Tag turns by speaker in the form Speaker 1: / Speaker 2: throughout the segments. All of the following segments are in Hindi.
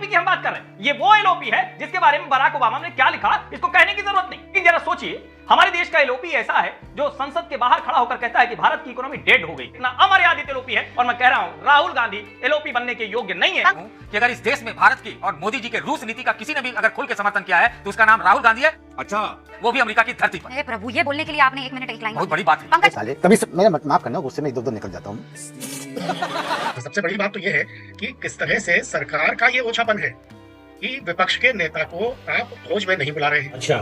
Speaker 1: एलओपी की हम बात कर रहे हैं। ये वो एलओपी है जिसके बारे में बराक ओबामा ने क्या लिखा इसको कहने की जरूरत नहीं। लेकिन जरा सोचिए, हमारे देश का एलओपी ऐसा है जो संसद के बाहर खड़ा होकर कहता है कि भारत की इकोनॉमी डेड हो गई। इतना अमर्यादित एलओपी है, और मैं कह रहा हूं राहुल गांधी एलओपी बनने के योग्य नहीं है।
Speaker 2: कि अगर इस देश में भारत की और मोदी जी के रूस नीति का किसी ने भी अगर खुल के समर्थन किया है तो उसका नाम राहुल गांधी है।
Speaker 3: अच्छा,
Speaker 2: वो भी अमेरिका की धरती पर।
Speaker 4: हे प्रभु, ये बोलने के लिए आपने 1 मिनट 1 लाइन
Speaker 2: बहुत बड़ी बात है।
Speaker 4: पंकज
Speaker 5: साले तभी मैं माफ करना, गुस्से में इधर उधर निकल जाता हूँ।
Speaker 6: तो सबसे बड़ी बात तो ये है कि किस तरह से सरकार का ये ओछापन है कि विपक्ष के नेता को आप भोज में नहीं बुला रहे हैं।
Speaker 3: अच्छा,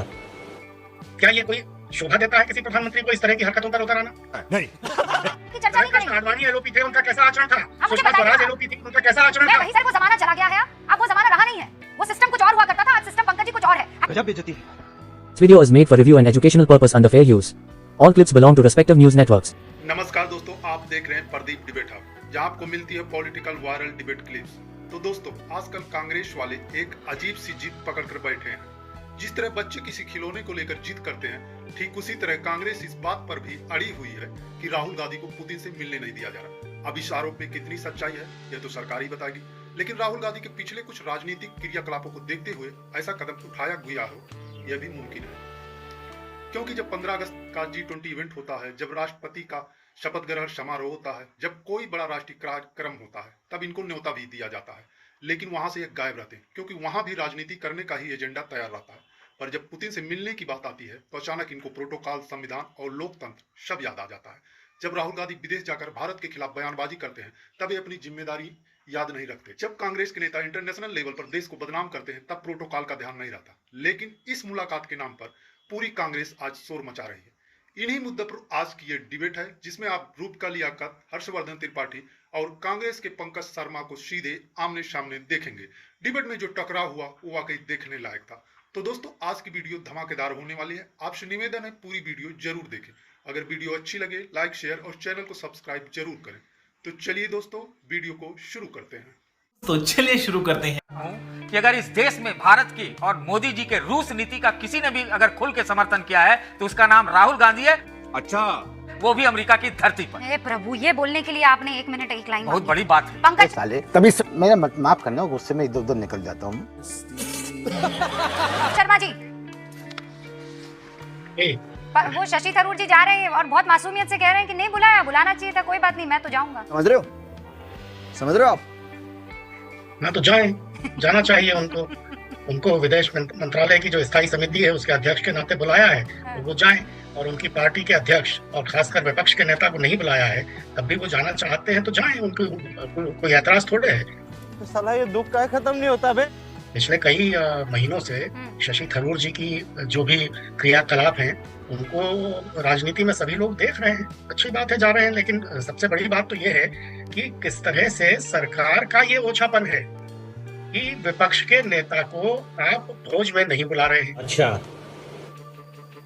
Speaker 6: क्या ये कोई शोभा देता है किसी प्रधानमंत्री को इस तरह की हरकतों पर उतर आना?
Speaker 3: नहीं।
Speaker 4: की चर्चा नहीं करेंगे।
Speaker 6: आडवाणी एलओपी थे, उनका कैसा आचरण था?
Speaker 4: मुझे
Speaker 6: सुषमा
Speaker 4: बताइए
Speaker 6: स्वराज
Speaker 4: ना।
Speaker 6: एलओपी थी, उनका कैसा आचरण
Speaker 4: मैं
Speaker 6: था?
Speaker 4: वही सर, वो जमाना चला गया है, अब वो जमाना रहा नहीं है। वो सिस्टम कुछ और हुआ करता था, आज सिस्टम पंकज जी कुछ और है।
Speaker 3: गजब बेइज्जती है।
Speaker 7: This video is made for review and educational purpose under fair use. All clips belong to respective news networks.
Speaker 8: नमस्कार दोस्तों, आप देख रहे हैं प्रदीप डिबेट हब, जहां आपको मिलती है पॉलिटिकल वायरल डिबेट क्लिप्स। तो दोस्तों, आजकल कांग्रेस वाले एक अजीब सी जिद पकड़ कर बैठे हैं। जिस तरह बच्चे किसी खिलौने को लेकर जिद करते हैं, ठीक उसी तरह कांग्रेस इस बात पर भी अड़ी हुई है कि राहुल गांधी को पुतिन से मिलने नहीं दिया जा रहा। अब इस आरोप में कितनी सच्चाई है यह तो सरकार ही बताएगी, लेकिन राहुल गांधी के पिछले कुछ राजनीतिक क्रियाकलापों को देखते हुए ऐसा कदम उठाया गया हो यह भी मुमकिन है। क्योंकि जब 15 अगस्त का G20 इवेंट होता है, जब राष्ट्रपति का शपथ ग्रहण समारोह होता है, जब कोई बड़ा राष्ट्रीय कार्यक्रम होता है, तब इनको न्योता भी दिया जाता है, लेकिन वहां से ये गायब रहते हैं क्योंकि वहां भी राजनीति करने का ही एजेंडा तैयार रहता है। पर जब पुतिन से मिलने की बात आती है तो अचानक इनको प्रोटोकॉल, संविधान और लोकतंत्र सब याद आ जाता है। जब राहुल गांधी विदेश जाकर भारत के खिलाफ बयानबाजी करते हैं तब ये अपनी जिम्मेदारी याद नहीं रखते। जब कांग्रेस के नेता इंटरनेशनल लेवल पर देश को बदनाम करते हैं तब प्रोटोकॉल का ध्यान नहीं रहता। लेकिन इस मुलाकात के नाम पर पूरी कांग्रेस आज शोर मचा रही है। इन्हीं मुद्दों पर आज की ये डिबेट है, जिसमें आप ग्रुप का लियाकत, हर्षवर्धन त्रिपाठी और कांग्रेस के पंकज शर्मा को सीधे आमने सामने देखेंगे। डिबेट में जो टकराव हुआ वो वाकई देखने लायक था। तो दोस्तों, आज की वीडियो धमाकेदार होने वाली है। आपसे निवेदन है पूरी वीडियो जरूर देखें। अगर वीडियो अच्छी लगे लाइक, शेयर और चैनल को सब्सक्राइब जरूर करें। तो चलिए दोस्तों, वीडियो को शुरू करते हैं।
Speaker 1: तो चलिए शुरू करते हैं।
Speaker 2: कि अगर इस देश में भारत की और मोदी जी के रूस नीति का किसी ने भी अगर खुल के समर्थन किया है तो उसका नाम राहुल गांधी है।
Speaker 3: अच्छा,
Speaker 2: वो भी अमेरिका की धरती पर।
Speaker 4: हे प्रभु, ये बोलने के लिए आपने 1 मिनट 1 लाइन
Speaker 2: बहुत बड़ी बात है।
Speaker 4: पंकज
Speaker 5: साले तभी मैं माफ करना, गुस्से में इधर उधर निकल जाता हूँ।
Speaker 4: शर्मा जी,
Speaker 6: ए,
Speaker 4: वो शशि थरूर जी जा रहे हैं और बहुत मासूमियत से कह रहे हैं कि नहीं बुलाया, बुलाना चाहिए था। कोई बात नहीं, मैं तो जाऊंगा।
Speaker 5: समझ रहे हो? समझ रहे हो आप?
Speaker 6: ना तो जाना चाहिए उनको। उनको विदेश मंत्रालय की जो स्थायी समिति है उसके अध्यक्ष के नाते बुलाया है, तो वो जाएं। और उनकी पार्टी के अध्यक्ष और खासकर विपक्ष के नेता को नहीं बुलाया है, तब भी वो जाना चाहते हैं तो जाएं। उनको कोई ऐतराज थोड़े है।
Speaker 9: तो साला ये दुख का खत्म नहीं होता बे।
Speaker 6: पिछले कई महीनों से शशि थरूर जी की जो भी क्रियाकलाप हैं उनको राजनीति में सभी लोग देख रहे हैं। अच्छी बात है, जा रहे हैं, लेकिन सबसे बड़ी बात तो ये है कि किस तरह से सरकार का ये ओछापन है कि विपक्ष के नेता को आप भोज में नहीं बुला रहे हैं।
Speaker 3: अच्छा,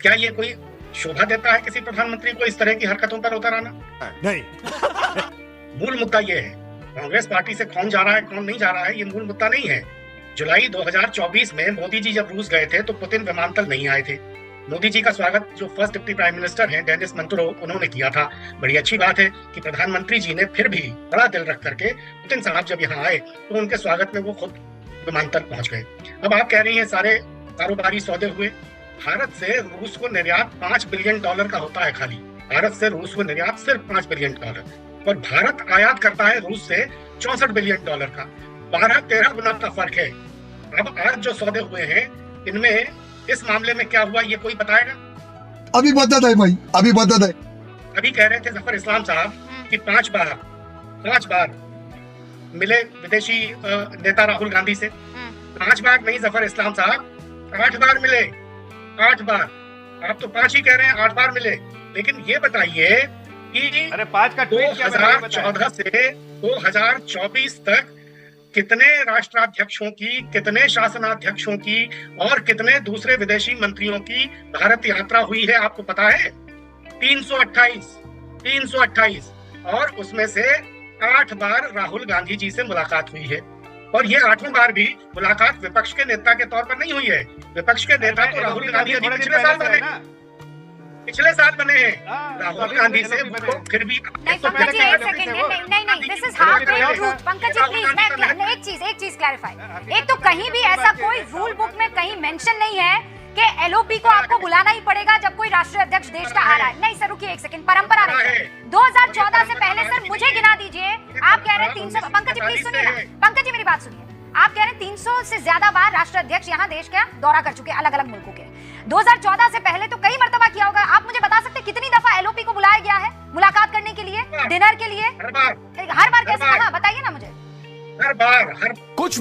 Speaker 6: क्या ये कोई शोभा देता है किसी प्रधानमंत्री को इस तरह की हरकतों पर उतर आना?
Speaker 3: नहीं।
Speaker 6: मूल मुद्दा ये है, कांग्रेस पार्टी से कौन जा रहा है कौन नहीं जा रहा है, ये मूल मुद्दा नहीं है। जुलाई 2024 में मोदी जी जब रूस गए थे तो पुतिन विमानतल नहीं आए थे। मोदी जी का स्वागत जो फर्स्ट डिप्टी प्राइम मिनिस्टर हैं डेनिस मंत्रो, उन्होंने किया था। बड़ी अच्छी बात है कि प्रधानमंत्री जी ने फिर भी बड़ा दिल रख करके पुतिन साहब जब यहाँ आए तो उनके स्वागत में वो खुद विमानतल पहुंच गए। अब आप कह रही हैं सारे कारोबारी सौदे हुए। भारत से रूस को निर्यात $5 बिलियन का होता है। खाली भारत से रूस को निर्यात सिर्फ $5 बिलियन, और भारत आयात करता है रूस से $64 बिलियन का। 12-13 गुना का फर्क है। अब आज जो सौदे हुए हैं इनमें इस मामले में क्या हुआ ये कोई बताएगा?
Speaker 10: अभी बता दे भाई, अभी बता दे।
Speaker 6: अभी कह रहे थे जफर इस्लाम साहब कि 5 बार मिले विदेशी नेता राहुल गांधी से। 5 बार नहीं जफर इस्लाम साहब, 8 बार मिले। 8 बार, आप तो 5 ही कह रहे हैं, 8 बार मिले। लेकिन ये बताइए कि 2014 से 2024 तक कितने राष्ट्राध्यक्षों की, कितने शासनाध्यक्षों की और कितने दूसरे विदेशी मंत्रियों की भारत यात्रा हुई है आपको पता है? 328 और उसमें से 8 बार राहुल गांधी जी से मुलाकात हुई है। और ये 8वां बार भी मुलाकात विपक्ष के नेता के तौर पर नहीं हुई है। विपक्ष के नेता तो राहुल गांधी अभी पिछले साल बने हैं। राहुल गांधी से फिर भी
Speaker 4: नहीं पंकज जी, 1 सेकंड, नहीं, this is hard truth. Pankaj ji please, मैं एक चीज क्लैरिफाई। एक तो कहीं भी ऐसा कोई रूल बुक में कहीं मेंशन नहीं है कि एलओपी को आपको बुलाना ही पड़ेगा जब कोई राष्ट्रीय अध्यक्ष देश का आ रहा है। नहीं सर, रुकिए एक सेकंड, परंपरा नहीं है। 2014 से पहले सर मुझे गिना दीजिए। आप कह रहे हैं 300, पंकज जी प्लीज सुनिए ना, पंकज जी मेरी बात सुनिए। आप कह रहे हैं 300 से ज्यादा बार राष्ट्रीय अध्यक्ष यहाँ देश का दौरा कर चुके हैं, अलग अलग मुल्कों के। 2014 से पहले तो कई मर्तबा किया होगा। आप मुझे बता सकते हैं कितनी दफा एलओपी को बुलाया गया है मुलाकात करने के लिए, डिनर के लिए? हर बार कैसे? हाँ बताइए ना मुझे।
Speaker 6: हर बार कुछ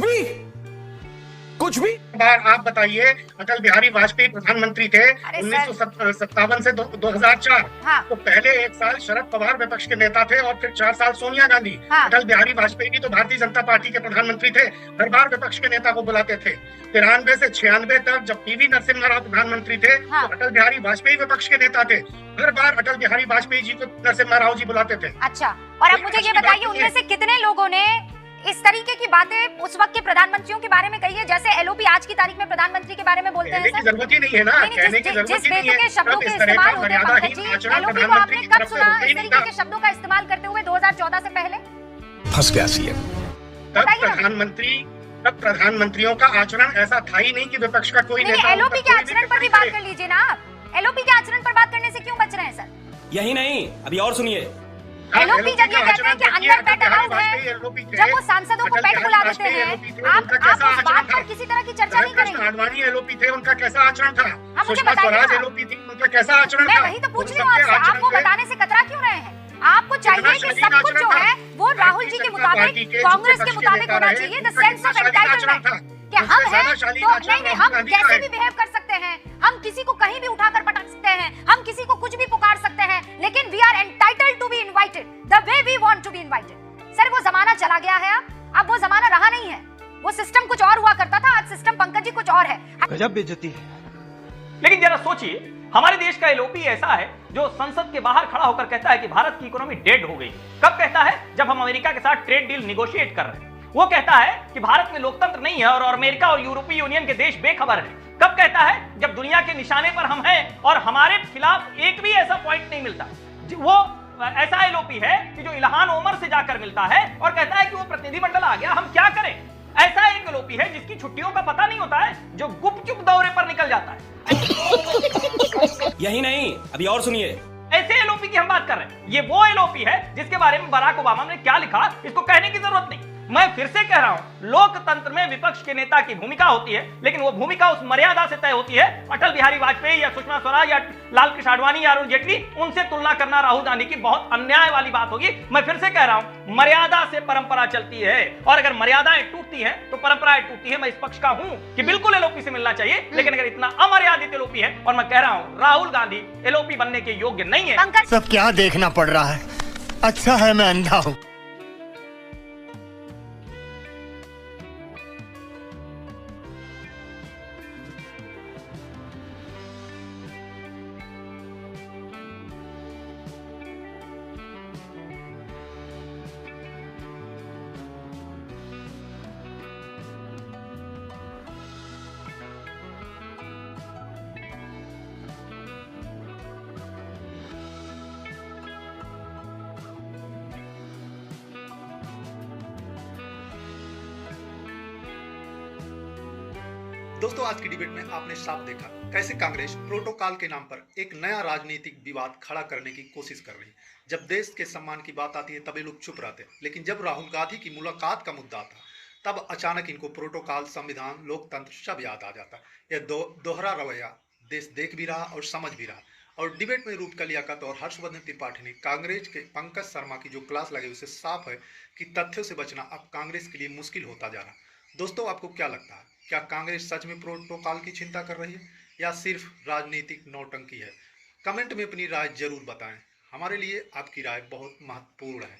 Speaker 6: भी बार आप बताइए। अटल बिहारी वाजपेयी प्रधानमंत्री थे 1957 से 2004।
Speaker 4: हाँ।
Speaker 6: तो पहले 1 साल शरद पवार विपक्ष के नेता थे और फिर 4 साल सोनिया गांधी।
Speaker 4: हाँ।
Speaker 6: अटल बिहारी वाजपेयी भी तो भारतीय जनता पार्टी के प्रधानमंत्री थे, हर बार विपक्ष के नेता को बुलाते थे। 93 से 96 तक जब पीवी नरसिम्हा राव प्रधानमंत्री थे,
Speaker 4: हाँ।
Speaker 6: तो अटल बिहारी वाजपेयी विपक्ष के नेता थे, हर बार अटल बिहारी वाजपेयी जी को नरसिम्हा राव जी बुलाते थे।
Speaker 4: अच्छा, और अब मुझे ये बताइए उनमें से कितने लोगों ने इस तरीके की बातें उस वक्त के प्रधानमंत्रियों के बारे में कही है जैसे एलओपी आज की तारीख में प्रधानमंत्री के बारे में बोलते हैं?
Speaker 6: कहने की जरूरत ही नहीं है ना, कहने की जरूरत ही नहीं है।
Speaker 4: जिस शब्दों के इस्तेमाल होते हैं पंकज जी, एलओपी को आपने कब सुना इस तरीके के शब्दों का इस्तेमाल करते हुए 2014 से पहले?
Speaker 10: फंस गया सीएम।
Speaker 6: तब प्रधानमंत्रियों का आचरण ऐसा था ही नहीं कि विपक्ष का कोई नेता।
Speaker 4: एलओपी के आचरण पर भी बात कर लीजिए ना आप। एलओपी के आचरण पर बात करने से क्यों बच रहे हैं सर?
Speaker 3: यही नहीं, अभी और सुनिए।
Speaker 4: एलओपी जब ये कहते हैं कि अंदर पेट अलाउड है, जब वो सांसदों को पेट बुला देते हैं, आप उस बात पर किसी तरह की चर्चा नहीं करेंगे।
Speaker 6: आडवाणी एलओपी थे, उनका कैसा आचरण था?
Speaker 4: हाँ, मुझे
Speaker 6: सुषमा
Speaker 4: बताइए
Speaker 6: स्वराज
Speaker 4: ना।
Speaker 6: एलओपी थी, उनका कैसा आचरण
Speaker 4: मैं
Speaker 6: था?
Speaker 4: वही तो पूछ रही हूँ आपसे, आपको बताने से कतरा क्यों रहे हैं? आपको चाहिए कि सब कुछ जो है वो राहुल जी के मुताबिक, कांग्रेस के मुताबिक होना चाहिए। द सेंस ऑफ एंटाइटलमेंट कि हम हैं तो नहीं, हम कैसे भी बिहेव कर सकते हैं, हम किसी को कहीं भी उठाकर पटक सकते हैं, हम किसी को कुछ भी पुकार सकते हैं, लेकिन we are entitled to be invited the way we want to be invited. Sir वो जमाना चला गया है, अब वो जमाना रहा नहीं है। वो सिस्टम कुछ और हुआ करता था, आज सिस्टम पंकज जी कुछ और है।
Speaker 9: गजब बेइज्जती है।
Speaker 1: लेकिन जरा सोचिए, हमारे देश का एलओपी ऐसा है जो संसद के बाहर खड़ा होकर कहता है कि भारत की इकोनॉमी डेड हो गई। कब कहता है? जब हम अमेरिका के साथ ट्रेड डील निगोशिएट कर रहे हैं। वो कहता है कि भारत में लोकतंत्र नहीं है और अमेरिका और यूरोपीय यूनियन के देश बेखबर हैं। कब कहता है? जब दुनिया के निशाने पर हम हैं और हमारे खिलाफ एक भी ऐसा पॉइंट नहीं मिलता। वो ऐसा एलओपी है कि जो इल्हान ओमर से जाकर मिलता है और कहता है कि वो प्रतिनिधिमंडल आ गया, हम क्या करें। ऐसा एक एलओपी है जिसकी छुट्टियों का पता नहीं होता है, जो गुपचुप दौरे पर निकल जाता है।
Speaker 3: यही नहीं, अभी और सुनिए।
Speaker 1: ऐसे एलओपी की हम बात कर रहे हैं। ये वो एलओपी है जिसके बारे में बराक ओबामा ने क्या लिखा, इसको कहने की जरूरत नहीं। मैं फिर से कह रहा हूं, लोकतंत्र में विपक्ष के नेता की भूमिका होती है, लेकिन वो भूमिका उस मर्यादा से तय होती है। अटल बिहारी वाजपेयी या सुषमा स्वराज या लालकृष्ण आडवाणी या अरुण जेटली, उनसे तुलना करना राहुल गांधी की बहुत अन्याय वाली बात होगी। मैं फिर से कह रहा हूं, मर्यादा से परंपरा चलती है और अगर मर्यादाएं टूटती हैं तो परंपराएं टूटती है। मैं इस पक्ष का हूं कि बिल्कुल एलओपी से मिलना चाहिए, लेकिन अगर इतना अमर्यादित एलओपी है, और मैं कह रहा हूं राहुल गांधी एलओपी बनने के योग्य नहीं है।
Speaker 10: सब क्या देखना पड़ रहा है? अच्छा है मैं अंधा हूँ।
Speaker 8: दोस्तों आज की डिबेट में आपने साफ देखा कैसे कांग्रेस प्रोटोकॉल के नाम पर एक नया राजनीतिक विवाद खड़ा करने की कोशिश कर रही है। जब देश के सम्मान की बात आती है तब ये लोग चुप रहते हैं, लेकिन जब राहुल गांधी की मुलाकात का मुद्दा आता तब अचानक इनको प्रोटोकॉल, संविधान, लोकतंत्र सब याद आ जाता है। यह दोहरा रवैया देश देख भी रहा और समझ भी रहा। और डिबेट में रूप लियाकत और हर्षवर्धन त्रिपाठी ने कांग्रेस के पंकज शर्मा की जो क्लास लगी उससे साफ है कि तथ्यों से बचना अब कांग्रेस के लिए मुश्किल होता जा रहा। दोस्तों आपको क्या लगता है, क्या कांग्रेस सच में प्रोटोकॉल की चिंता कर रही है या सिर्फ राजनीतिक नौटंकी है? कमेंट में अपनी राय जरूर बताएं। हमारे लिए आपकी राय बहुत महत्वपूर्ण है।